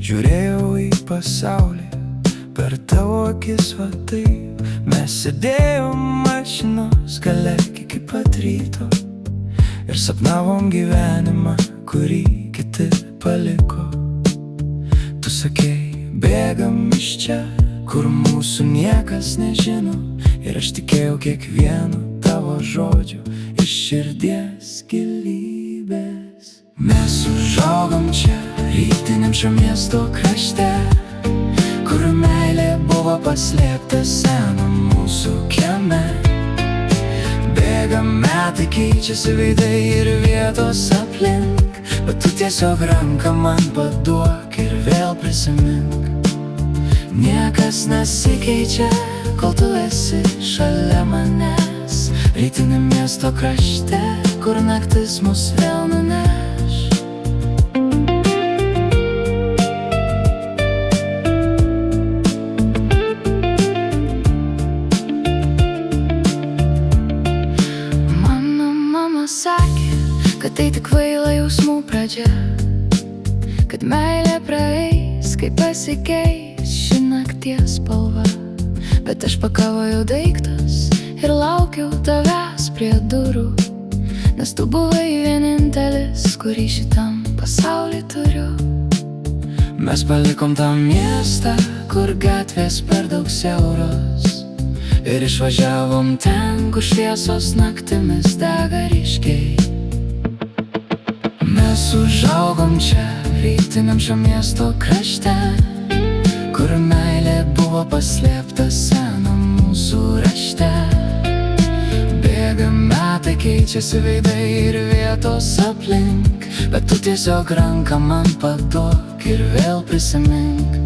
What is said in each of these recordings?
Žiūrėjau į pasaulį per tavo akis, va taip. Mes sėdėjom mašinos gale iki pat ryto ir sapnavom gyvenimą, kurį kiti paliko. Tu sakei, bėgam iš čia, kur mūsų niekas nežino, ir aš tikėjau kiekvienu tavo žodžiu iš širdies gilybės. Mes užaugom čia, rytiniam šio miesto krašte, kur meilė buvo paslėpta senam mūsų kieme. Bėga metai, keičiasi veidai ir vietos aplink, bet tu tiesiog ranką man paduok ir vėl prisimink. Niekas nesikeičia, kol tu esi šalia manęs, rytiniam miesto krašte, kur naktis mus vėl nuneš. Sakė, kad tai tik kvaila jausmų pradžia, kad meilė praeis, kai pasikeis ši nakties spalva. Bet aš pakavojau daiktus ir laukiau tavęs prie durų, nes tu buvai vienintelis, kurį šitam pasauly turiu. Mes palikom tą miestą, kur gatvės per daug siauros, ir išvažiavom ten, kur šviesos naktimis dega ryškiai. Mes užaugom čia, rytiniam šio miesto krašte, kur meilė buvo paslėpta senam mūsų rašte. Bėga metai, keičiasi veidai ir vietos aplink, bet tu tiesiog ranką man paduok ir vėl prisimink.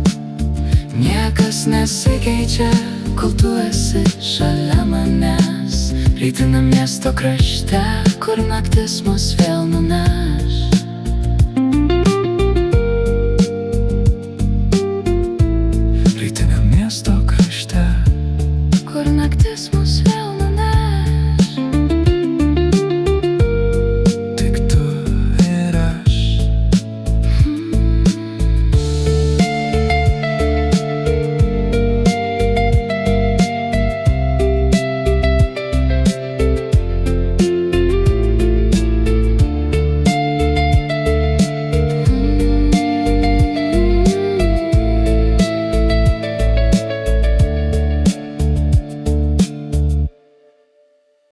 Niekas nesikeičia, kol tu esi šalia manęs, rytiniam miesto krašte, kur naktis mus vėl nuneš.